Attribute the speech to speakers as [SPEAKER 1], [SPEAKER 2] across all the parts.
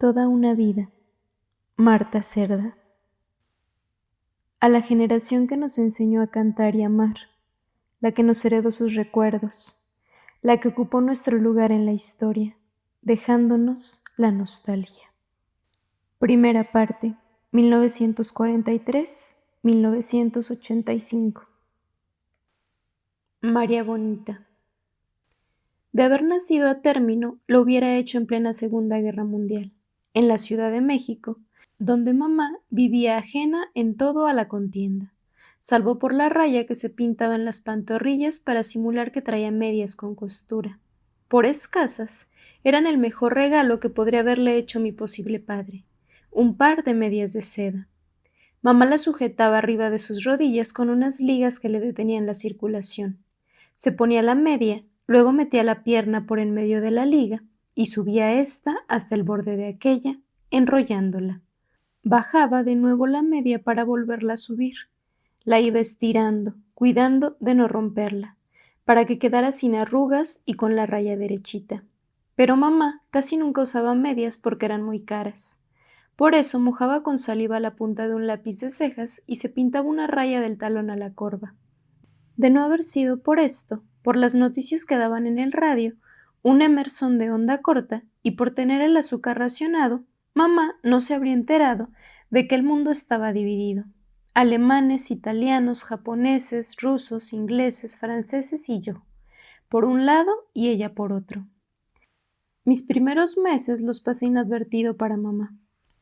[SPEAKER 1] Toda una vida. Marta Cerda. A la generación que nos enseñó a cantar y amar, la que nos heredó sus recuerdos, la que ocupó nuestro lugar en la historia, dejándonos la nostalgia. Primera parte, 1943-1985. María Bonita. De haber nacido a término, lo hubiera hecho en plena Segunda Guerra Mundial, en la Ciudad de México, donde mamá vivía ajena en todo a la contienda, salvo por la raya que se pintaba en las pantorrillas para simular que traía medias con costura. Por escasas, eran el mejor regalo que podría haberle hecho mi posible padre, un par de medias de seda. Mamá las sujetaba arriba de sus rodillas con unas ligas que le detenían la circulación. Se ponía la media, luego metía la pierna por en medio de la liga y subía ésta hasta el borde de aquella, enrollándola. Bajaba de nuevo la media para volverla a subir. La iba estirando, cuidando de no romperla, para que quedara sin arrugas y con la raya derechita. Pero mamá casi nunca usaba medias porque eran muy caras. Por eso mojaba con saliva la punta de un lápiz de cejas y se pintaba una raya del talón a la corva. De no haber sido por esto, por las noticias que daban en el radio, un Emerson de onda corta, y por tener el azúcar racionado, mamá no se habría enterado de que el mundo estaba dividido. Alemanes, italianos, japoneses, rusos, ingleses, franceses y yo, por un lado y ella por otro. Mis primeros meses los pasé inadvertido para mamá,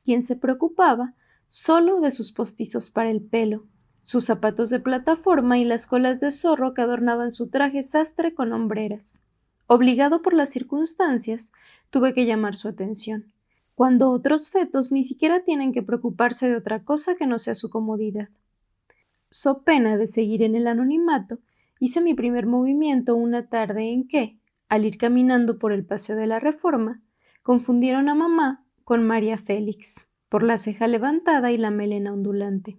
[SPEAKER 1] quien se preocupaba solo de sus postizos para el pelo, sus zapatos de plataforma y las colas de zorro que adornaban su traje sastre con hombreras. Obligado por las circunstancias, tuve que llamar su atención, cuando otros fetos ni siquiera tienen que preocuparse de otra cosa que no sea su comodidad. So pena de seguir en el anonimato, hice mi primer movimiento una tarde en que, al ir caminando por el Paseo de la Reforma, confundieron a mamá con María Félix, por la ceja levantada y la melena ondulante.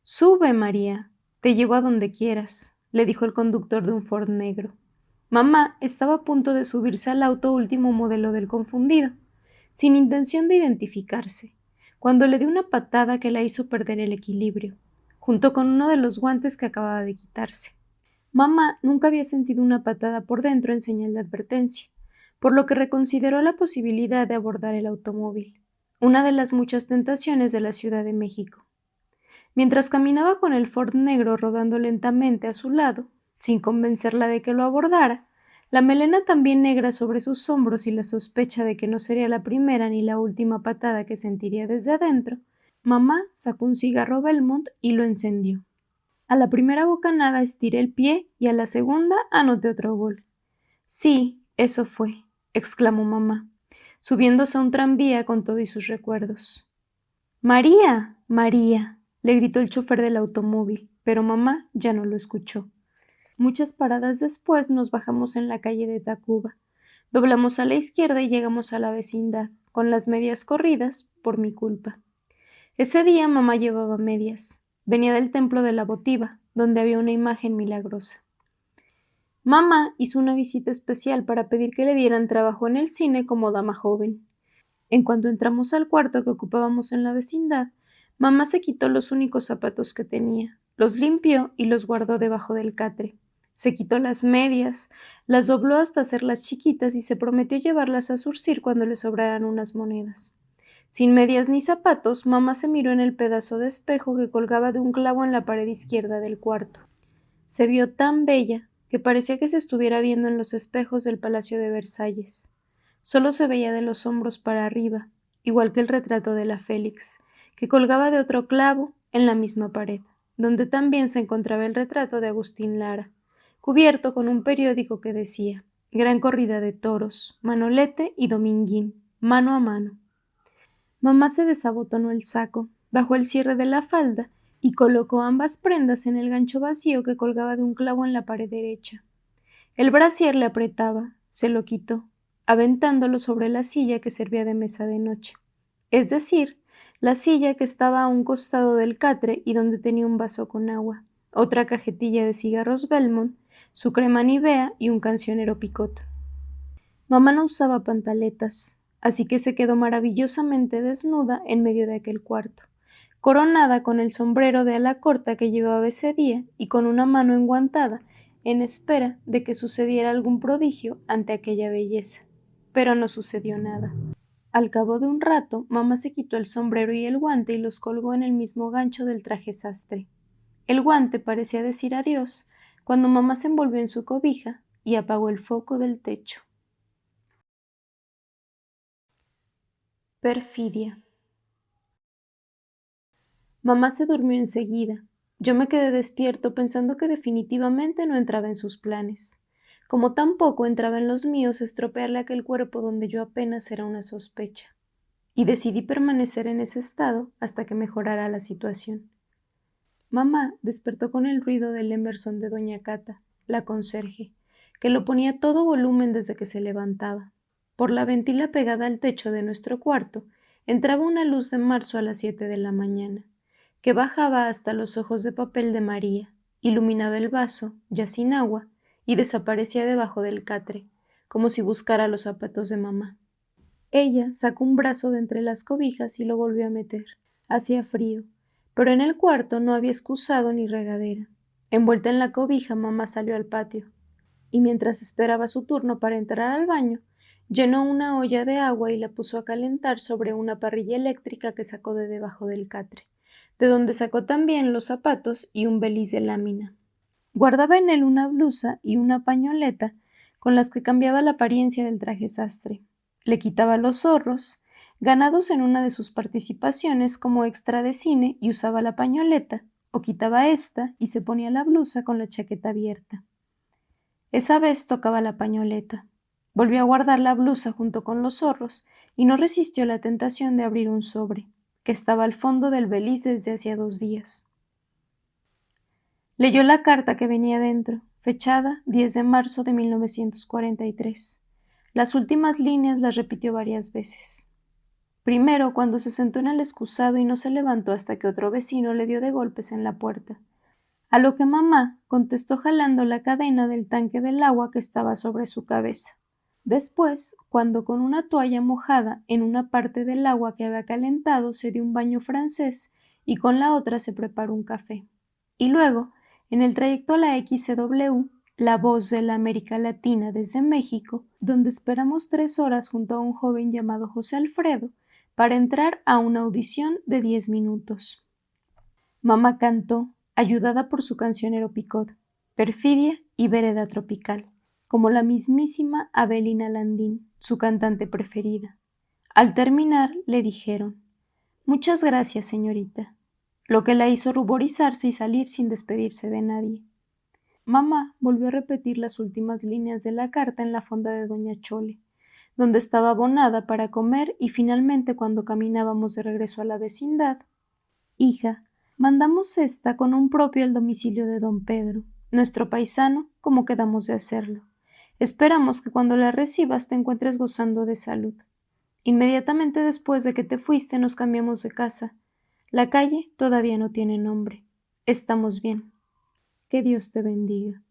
[SPEAKER 1] «Sube, María, te llevo a donde quieras», le dijo el conductor de un Ford negro. Mamá estaba a punto de subirse al auto último modelo del confundido, sin intención de identificarse, cuando le dio una patada que la hizo perder el equilibrio, junto con uno de los guantes que acababa de quitarse. Mamá nunca había sentido una patada por dentro en señal de advertencia, por lo que reconsideró la posibilidad de abordar el automóvil, una de las muchas tentaciones de la Ciudad de México. Mientras caminaba con el Ford negro rodando lentamente a su lado, sin convencerla de que lo abordara, la melena también negra sobre sus hombros y la sospecha de que no sería la primera ni la última patada que sentiría desde adentro, mamá sacó un cigarro Belmont y lo encendió. A la primera bocanada estiré el pie y a la segunda anoté otro gol. «Sí, eso fue», exclamó mamá, subiéndose a un tranvía con todo y sus recuerdos. «María, María», le gritó el chofer del automóvil, pero mamá ya no lo escuchó. Muchas paradas después nos bajamos en la calle de Tacuba. Doblamos a la izquierda y llegamos a la vecindad, con las medias corridas, por mi culpa. Ese día mamá llevaba medias. Venía del templo de la votiva, donde había una imagen milagrosa. Mamá hizo una visita especial para pedir que le dieran trabajo en el cine como dama joven. En cuanto entramos al cuarto que ocupábamos en la vecindad, mamá se quitó los únicos zapatos que tenía, los limpió y los guardó debajo del catre. Se quitó las medias, las dobló hasta hacerlas chiquitas y se prometió llevarlas a surcir cuando le sobraran unas monedas. Sin medias ni zapatos, mamá se miró en el pedazo de espejo que colgaba de un clavo en la pared izquierda del cuarto. Se vio tan bella que parecía que se estuviera viendo en los espejos del Palacio de Versalles. Solo se veía de los hombros para arriba, igual que el retrato de la Félix, que colgaba de otro clavo en la misma pared, donde también se encontraba el retrato de Agustín Lara, cubierto con un periódico que decía «Gran corrida de toros, Manolete y Dominguín, mano a mano». Mamá se desabotonó el saco, bajó el cierre de la falda y colocó ambas prendas en el gancho vacío que colgaba de un clavo en la pared derecha. El brasier le apretaba, se lo quitó, aventándolo sobre la silla que servía de mesa de noche, es decir, la silla que estaba a un costado del catre y donde tenía un vaso con agua, otra cajetilla de cigarros Belmont, su crema Nivea y un cancionero Picot. Mamá no usaba pantaletas, así que se quedó maravillosamente desnuda en medio de aquel cuarto, coronada con el sombrero de ala corta que llevaba ese día y con una mano enguantada, en espera de que sucediera algún prodigio ante aquella belleza. Pero no sucedió nada. Al cabo de un rato, mamá se quitó el sombrero y el guante y los colgó en el mismo gancho del traje sastre. El guante parecía decir adiós cuando mamá se envolvió en su cobija y apagó el foco del techo. Perfidia. Mamá se durmió enseguida. Yo me quedé despierto pensando que definitivamente no entraba en sus planes. Como tampoco entraba en los míos estropearle aquel cuerpo donde yo apenas era una sospecha. Y decidí permanecer en ese estado hasta que mejorara la situación. Mamá despertó con el ruido del Emerson de doña Cata, la conserje, que lo ponía a todo volumen desde que se levantaba. Por la ventila pegada al techo de nuestro cuarto entraba una luz de marzo a las 7 de la mañana, que bajaba hasta los ojos de papel de María, iluminaba el vaso, ya sin agua, y desaparecía debajo del catre, como si buscara los zapatos de mamá. Ella sacó un brazo de entre las cobijas y lo volvió a meter. Hacía frío, pero en el cuarto no había excusado ni regadera. Envuelta en la cobija, mamá salió al patio, y mientras esperaba su turno para entrar al baño, llenó una olla de agua y la puso a calentar sobre una parrilla eléctrica que sacó de debajo del catre, de donde sacó también los zapatos y un beliz de lámina. Guardaba en él una blusa y una pañoleta con las que cambiaba la apariencia del traje sastre. Le quitaba los zorros, ganados en una de sus participaciones como extra de cine, y usaba la pañoleta, o quitaba esta y se ponía la blusa con la chaqueta abierta. Esa vez tocaba la pañoleta. Volvió a guardar la blusa junto con los zorros y no resistió la tentación de abrir un sobre, que estaba al fondo del beliz desde hacía 2 días. Leyó la carta que venía dentro, fechada 10 de marzo de 1943. Las últimas líneas las repitió varias veces. Primero, cuando se sentó en el excusado y no se levantó hasta que otro vecino le dio de golpes en la puerta. A lo que mamá contestó jalando la cadena del tanque del agua que estaba sobre su cabeza. Después, cuando con una toalla mojada en una parte del agua que había calentado se dio un baño francés y con la otra se preparó un café. Y luego, en el trayecto a la XCW, la voz de la América Latina desde México, donde esperamos 3 horas junto a un joven llamado José Alfredo para entrar a una audición de 10 minutos. Mamá cantó, ayudada por su cancionero Picot, Perfidia y Vereda Tropical, como la mismísima Avelina Landín, su cantante preferida. Al terminar, le dijeron: «Muchas gracias, señorita», lo que la hizo ruborizarse y salir sin despedirse de nadie. Mamá volvió a repetir las últimas líneas de la carta en la fonda de doña Chole, donde estaba abonada para comer, y finalmente, cuando caminábamos de regreso a la vecindad: «Hija, mandamos esta con un propio al domicilio de don Pedro, nuestro paisano, como quedamos de hacerlo. Esperamos que cuando la recibas te encuentres gozando de salud. Inmediatamente después de que te fuiste nos cambiamos de casa. La calle todavía no tiene nombre. Estamos bien. Que Dios te bendiga».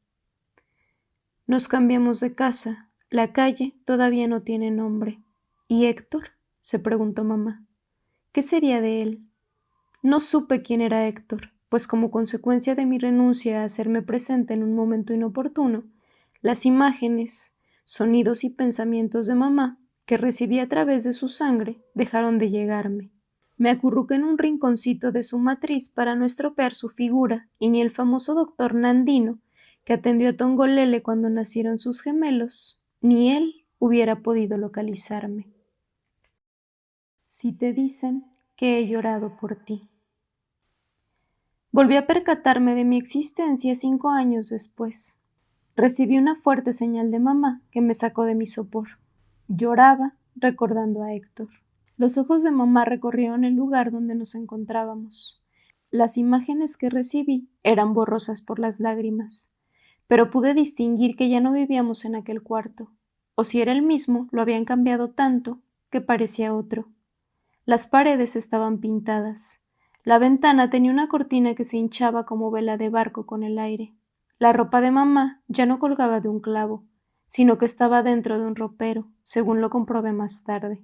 [SPEAKER 1] Nos cambiamos de casa. La calle todavía no tiene nombre. ¿Y Héctor?, se preguntó mamá. ¿Qué sería de él? No supe quién era Héctor, pues como consecuencia de mi renuncia a hacerme presente en un momento inoportuno, las imágenes, sonidos y pensamientos de mamá, que recibí a través de su sangre, dejaron de llegarme. Me acurruqué en un rinconcito de su matriz para no estropear su figura, y ni el famoso doctor Nandino, que atendió a Tongolele cuando nacieron sus gemelos, ni él hubiera podido localizarme. Si te dicen que he llorado por ti. Volví a percatarme de mi existencia 5 años después. Recibí una fuerte señal de mamá que me sacó de mi sopor. Lloraba recordando a Héctor. Los ojos de mamá recorrieron el lugar donde nos encontrábamos. Las imágenes que recibí eran borrosas por las lágrimas, pero pude distinguir que ya no vivíamos en aquel cuarto, o si era el mismo, lo habían cambiado tanto que parecía otro. Las paredes estaban pintadas. La ventana tenía una cortina que se hinchaba como vela de barco con el aire. La ropa de mamá ya no colgaba de un clavo, sino que estaba dentro de un ropero, según lo comprobé más tarde.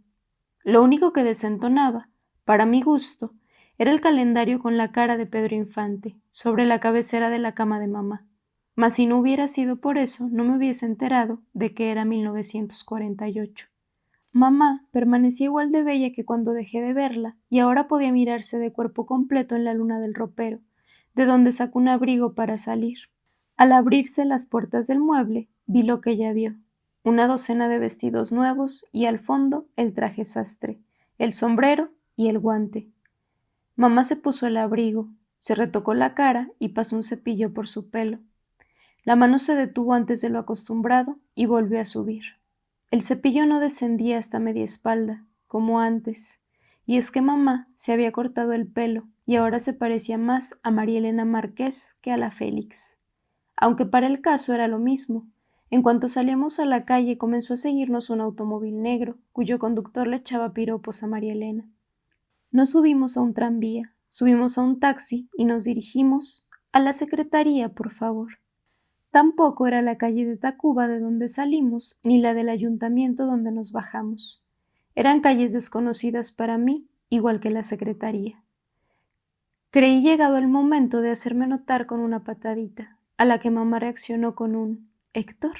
[SPEAKER 1] Lo único que desentonaba, para mi gusto, era el calendario con la cara de Pedro Infante, sobre la cabecera de la cama de mamá. Mas si no hubiera sido por eso, no me hubiese enterado de que era 1948. Mamá permanecía igual de bella que cuando dejé de verla, y ahora podía mirarse de cuerpo completo en la luna del ropero, de donde sacó un abrigo para salir. Al abrirse las puertas del mueble, vi lo que ella vio: una docena de vestidos nuevos y al fondo el traje sastre, el sombrero y el guante. Mamá se puso el abrigo, se retocó la cara y pasó un cepillo por su pelo. La mano se detuvo antes de lo acostumbrado y volvió a subir. El cepillo no descendía hasta media espalda, como antes, y es que mamá se había cortado el pelo y ahora se parecía más a María Elena Márquez que a la Félix. Aunque para el caso era lo mismo. En cuanto salíamos a la calle comenzó a seguirnos un automóvil negro, cuyo conductor le echaba piropos a María Elena. No subimos a un tranvía, subimos a un taxi y nos dirigimos a la secretaría, por favor. Tampoco era la calle de Tacuba de donde salimos, ni la del ayuntamiento donde nos bajamos. Eran calles desconocidas para mí, igual que la secretaría. Creí llegado el momento de hacerme notar con una patadita, a la que mamá reaccionó con un «Héctor»,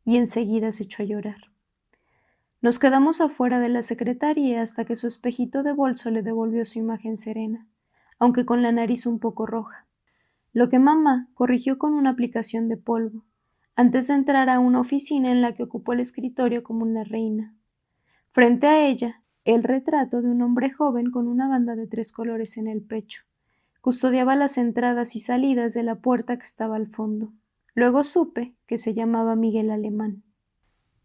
[SPEAKER 1] y enseguida se echó a llorar. Nos quedamos afuera de la secretaría hasta que su espejito de bolso le devolvió su imagen serena, aunque con la nariz un poco roja, lo que mamá corrigió con una aplicación de polvo, antes de entrar a una oficina en la que ocupó el escritorio como una reina. Frente a ella, el retrato de un hombre joven con una banda de 3 colores en el pecho. Custodiaba las entradas y salidas de la puerta que estaba al fondo. Luego supe que se llamaba Miguel Alemán.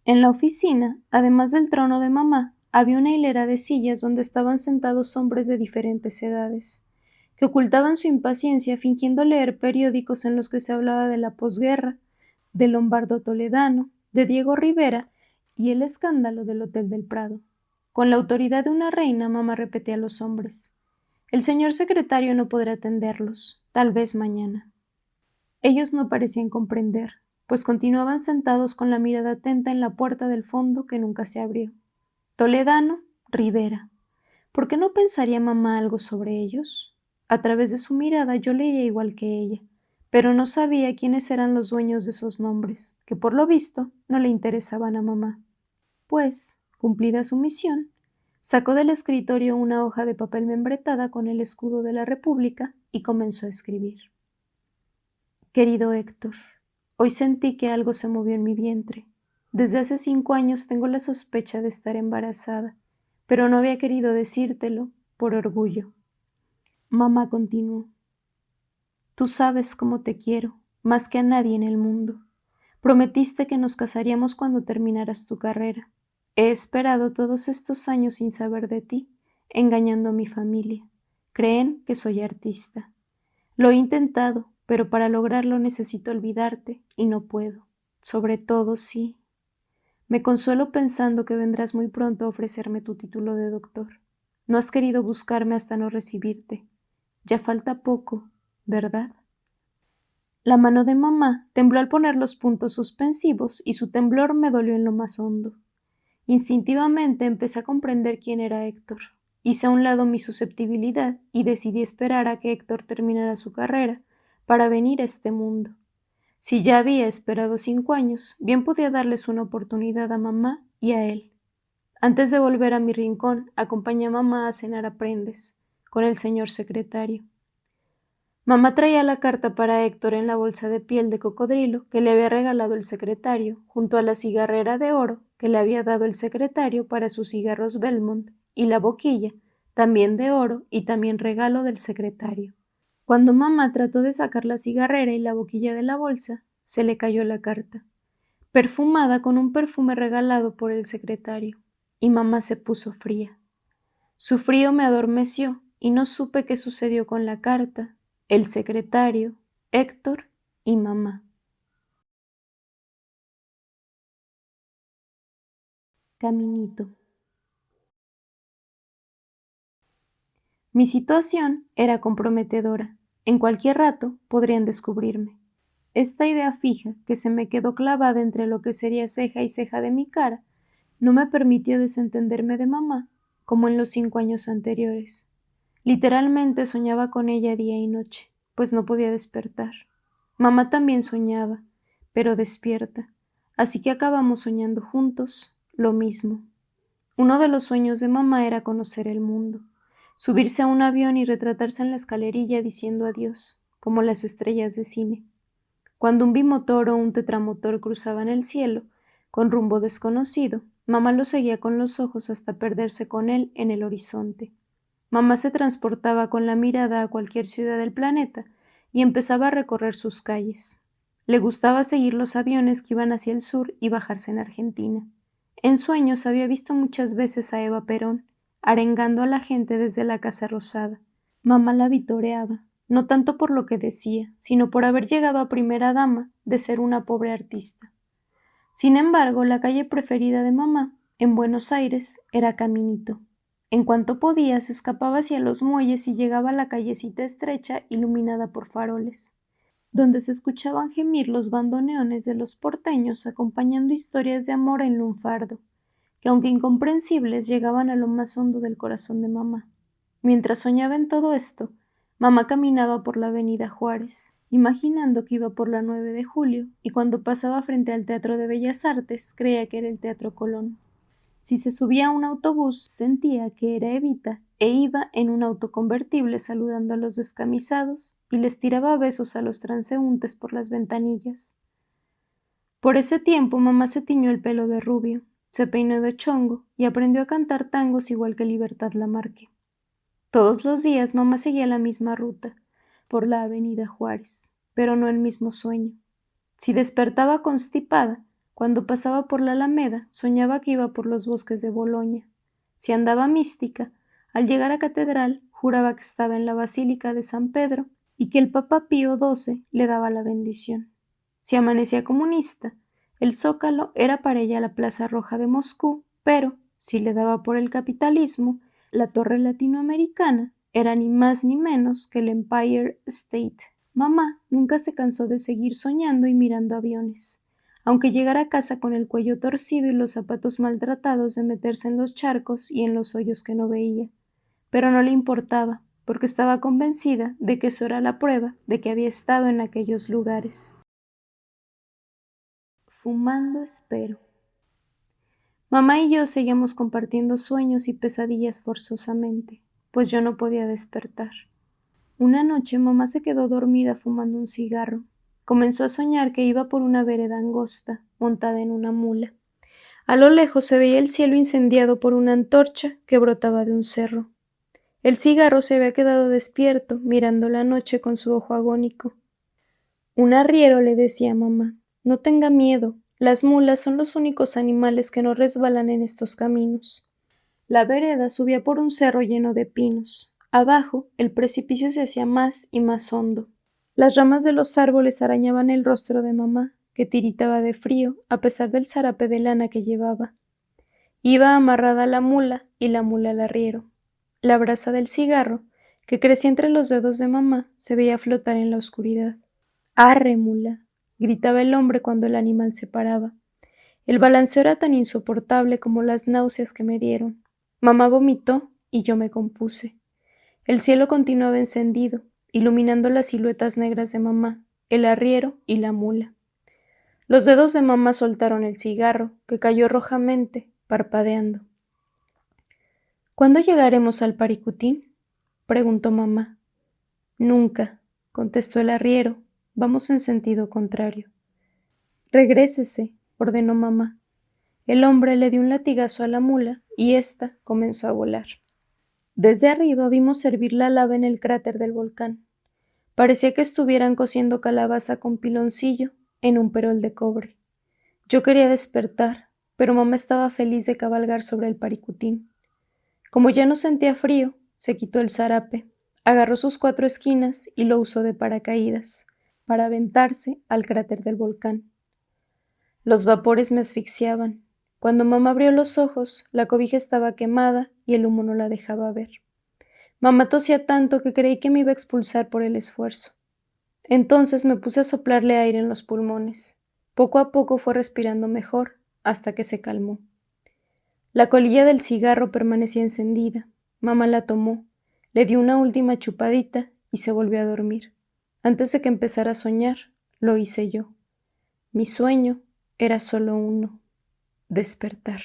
[SPEAKER 1] En la oficina, además del trono de mamá, había una hilera de sillas donde estaban sentados hombres de diferentes edades, que ocultaban su impaciencia fingiendo leer periódicos en los que se hablaba de la posguerra, de Lombardo Toledano, de Diego Rivera y el escándalo del Hotel del Prado. Con la autoridad de una reina, mamá repetía a los hombres: «El señor secretario no podrá atenderlos, tal vez mañana». Ellos no parecían comprender, pues continuaban sentados con la mirada atenta en la puerta del fondo que nunca se abrió. Toledano, Rivera. ¿Por qué no pensaría mamá algo sobre ellos? A través de su mirada yo leía igual que ella, pero no sabía quiénes eran los dueños de esos nombres, que por lo visto no le interesaban a mamá. Pues, cumplida su misión, sacó del escritorio una hoja de papel membretada con el escudo de la República y comenzó a escribir. Querido Héctor, hoy sentí que algo se movió en mi vientre. Desde hace 5 años tengo la sospecha de estar embarazada, pero no había querido decírtelo por orgullo. Mamá continuó: tú sabes cómo te quiero, más que a nadie en el mundo. Prometiste que nos casaríamos cuando terminaras tu carrera. He esperado todos estos años sin saber de ti, engañando a mi familia. Creen que soy artista. Lo he intentado, pero para lograrlo necesito olvidarte y no puedo. Sobre todo si... Me consuelo pensando que vendrás muy pronto a ofrecerme tu título de doctor. No has querido buscarme hasta no recibirte. Ya falta poco, ¿verdad? La mano de mamá tembló al poner los puntos suspensivos y su temblor me dolió en lo más hondo. Instintivamente empecé a comprender quién era Héctor. Hice a un lado mi susceptibilidad y decidí esperar a que Héctor terminara su carrera para venir a este mundo. Si ya había esperado 5 años, bien podía darles una oportunidad a mamá y a él. Antes de volver a mi rincón, acompañé a mamá a cenar a Prendes, con el señor secretario. Mamá traía la carta para Héctor en la bolsa de piel de cocodrilo que le había regalado el secretario, junto a la cigarrera de oro que le había dado el secretario para sus cigarros Belmont, y la boquilla, también de oro y también regalo del secretario. Cuando mamá trató de sacar la cigarrera y la boquilla de la bolsa, se le cayó la carta, perfumada con un perfume regalado por el secretario, y mamá se puso fría. Su frío me adormeció y no supe qué sucedió con la carta, el secretario, Héctor y mamá. Caminito. Mi situación era comprometedora. En cualquier rato podrían descubrirme. Esta idea fija, que se me quedó clavada entre lo que sería ceja y ceja de mi cara, no me permitió desentenderme de mamá como en los 5 años anteriores. Literalmente soñaba con ella día y noche, pues no podía despertar. Mamá también soñaba, pero despierta, así que acabamos soñando juntos lo mismo. Uno de los sueños de mamá era conocer el mundo, subirse a un avión y retratarse en la escalerilla diciendo adiós, como las estrellas de cine. Cuando un bimotor o un tetramotor cruzaban el cielo, con rumbo desconocido, mamá lo seguía con los ojos hasta perderse con él en el horizonte. Mamá se transportaba con la mirada a cualquier ciudad del planeta y empezaba a recorrer sus calles. Le gustaba seguir los aviones que iban hacia el sur y bajarse en Argentina. En sueños había visto muchas veces a Eva Perón, arengando a la gente desde la Casa Rosada. Mamá la vitoreaba, no tanto por lo que decía, sino por haber llegado a primera dama de ser una pobre artista. Sin embargo, la calle preferida de mamá, en Buenos Aires, era Caminito. En cuanto podía, se escapaba hacia los muelles y llegaba a la callecita estrecha iluminada por faroles, donde se escuchaban gemir los bandoneones de los porteños acompañando historias de amor en lunfardo, que aunque incomprensibles llegaban a lo más hondo del corazón de mamá. Mientras soñaba en todo esto, mamá caminaba por la avenida Juárez, imaginando que iba por la 9 de julio, y cuando pasaba frente al Teatro de Bellas Artes creía que era el Teatro Colón. Si se subía a un autobús, sentía que era Evita e iba en un auto convertible saludando a los descamisados y les tiraba besos a los transeúntes por las ventanillas. Por ese tiempo mamá se tiñó el pelo de rubio, se peinó de chongo y aprendió a cantar tangos igual que Libertad Lamarque. Todos los días mamá seguía la misma ruta, por la avenida Juárez, pero no el mismo sueño. Si despertaba constipada, cuando pasaba por la Alameda, soñaba que iba por los bosques de Boloña. Si andaba mística, al llegar a catedral, juraba que estaba en la Basílica de San Pedro y que el Papa Pío XII le daba la bendición. Si amanecía comunista, el Zócalo era para ella la Plaza Roja de Moscú, pero, si le daba por el capitalismo, la Torre Latinoamericana era ni más ni menos que el Empire State. Mamá nunca se cansó de seguir soñando y mirando aviones, aunque llegara a casa con el cuello torcido y los zapatos maltratados de meterse en los charcos y en los hoyos que no veía. Pero no le importaba, porque estaba convencida de que eso era la prueba de que había estado en aquellos lugares. Fumando espero. Mamá y yo seguíamos compartiendo sueños y pesadillas forzosamente, pues yo no podía despertar. Una noche mamá se quedó dormida fumando un cigarro. Comenzó a soñar que iba por una vereda angosta, montada en una mula. A lo lejos se veía el cielo incendiado por una antorcha que brotaba de un cerro. El cigarro se había quedado despierto, mirando la noche con su ojo agónico. Un arriero le decía a mamá: «No tenga miedo, las mulas son los únicos animales que no resbalan en estos caminos». La vereda subía por un cerro lleno de pinos. Abajo, el precipicio se hacía más y más hondo. Las ramas de los árboles arañaban el rostro de mamá, que tiritaba de frío, a pesar del zarape de lana que llevaba. Iba amarrada a la mula y la mula al arriero. La brasa del cigarro, que crecía entre los dedos de mamá, se veía flotar en la oscuridad. «¡Arre, mula!», gritaba el hombre cuando el animal se paraba. El balanceo era tan insoportable como las náuseas que me dieron. Mamá vomitó y yo me compuse. El cielo continuaba encendido, iluminando las siluetas negras de mamá, el arriero y la mula. Los dedos de mamá soltaron el cigarro, que cayó rojamente, parpadeando. «¿Cuándo llegaremos al Paricutín?», preguntó mamá. «Nunca», contestó el arriero. «Vamos en sentido contrario». «Regrésese», ordenó mamá. El hombre le dio un latigazo a la mula y ésta comenzó a volar. Desde arriba vimos hervir la lava en el cráter del volcán. Parecía que estuvieran cociendo calabaza con piloncillo en un perol de cobre. Yo quería despertar, pero mamá estaba feliz de cabalgar sobre el Paricutín. Como ya no sentía frío, se quitó el zarape, agarró sus 4 esquinas y lo usó de paracaídas, para aventarse al cráter del volcán. Los vapores me asfixiaban. Cuando mamá abrió los ojos, la cobija estaba quemada y el humo no la dejaba ver. Mamá tosía tanto que creí que me iba a expulsar por el esfuerzo. Entonces me puse a soplarle aire en los pulmones. Poco a poco fue respirando mejor, hasta que se calmó. La colilla del cigarro permanecía encendida. Mamá la tomó, le dio una última chupadita y se volvió a dormir. Antes de que empezara a soñar, lo hice yo. Mi sueño era solo uno: despertar.